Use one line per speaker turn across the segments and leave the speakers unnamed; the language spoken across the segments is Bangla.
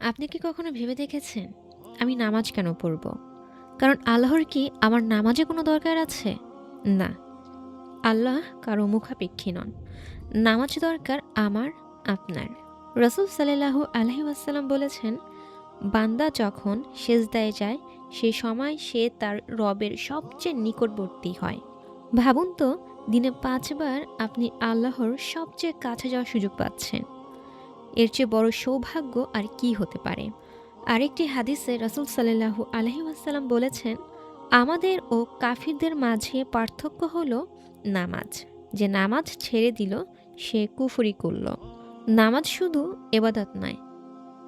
আপনি কি কখনো ভেবে দেখেছেন, আমি নামাজ কেন পড়ব? কারণ আল্লাহর কি আমার নামাজে কোনো দরকার আছে? না, আল্লাহ কারো মুখাপেক্ষী নন। নামাজ দরকার আমার, আপনার। রাসূল সাল্লাল্লাহু আলাইহি ওয়াসাল্লাম বলেছেন, বান্দা যখন সেজদায় যায়, সে সময় সে তার রবের সবচেয়ে নিকটবর্তী হয়। ভাবুন তো, দিনে ৫ বার আপনি আল্লাহর সবচেয়ে কাছে যাওয়ার সুযোগ পাচ্ছেন। এর চেয়ে বড় সৌভাগ্য আর কি হতে পারে? আরেকটি হাদিসে রাসূল সাল্লাল্লাহু আলাইহি ওয়াসাল্লাম বলেছেন, আমাদের ও কাফিরদের মাঝে পার্থক্য হলো নামাজ। যে নামাজ ছেড়ে দিল সে কুফরি করল। নামাজ শুধু এবাদত নয়,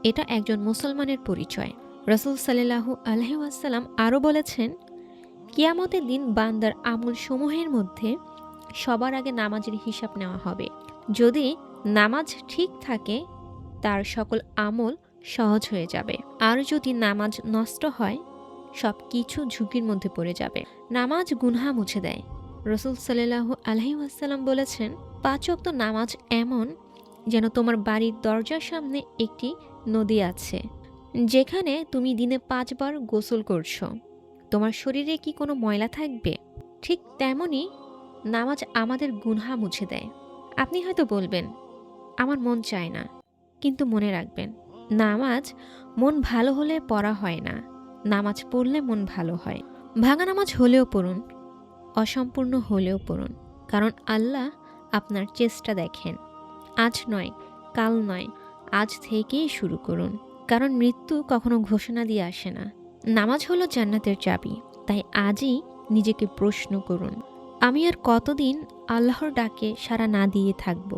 এটা একজন মুসলমানের পরিচয়। রাসূল সাল্লাল্লাহু আলাইহি ওয়াসাল্লাম আরও বলেছেন, কিয়ামতের দিন বান্দার আমল সমূহের মধ্যে সবার আগে নামাজের হিসাব নেওয়া হবে। যদি নামাজ ঠিক থাকে, তার সকল আমল সহজ হয়ে যাবে। আর যদি নামাজ নষ্ট হয়, সব কিছু ঝুঁকির মধ্যে পড়ে যাবে। নামাজ গুনহা মুছে দেয়। রসুল সাল্লাল্লাহু আলাইহি ওয়াসাল্লাম বলেছেন, ৫ ওয়াক্ত নামাজ এমন যেন তোমার বাড়ির দরজার সামনে একটি নদী আছে, যেখানে তুমি দিনে ৫ বার গোসল করছো। তোমার শরীরে কি কোনো ময়লা থাকবে? ঠিক তেমনি নামাজ আমাদের গুনহা মুছে দেয়। আপনি হয়তো বলবেন, আমার মন চায় না। কিন্তু মনে রাখবেন, নামাজ মন ভালো হলে পড়া হয় না, নামাজ পড়লে মন ভালো হয়। ভাঙা নামাজ হলেও পড়ুন, অসম্পূর্ণ হলেও পড়ুন, কারণ আল্লাহ আপনার চেষ্টা দেখেন। আজ নয়, কাল নয়, আজ থেকেই শুরু করুন। কারণ মৃত্যু কখনো ঘোষণা দিয়ে আসে না। নামাজ হলো জান্নাতের চাবি, তাই আজই নিজেকে প্রশ্ন করুন, আমি আর কতদিন আল্লাহর ডাকে সাড়া না দিয়ে থাকবো?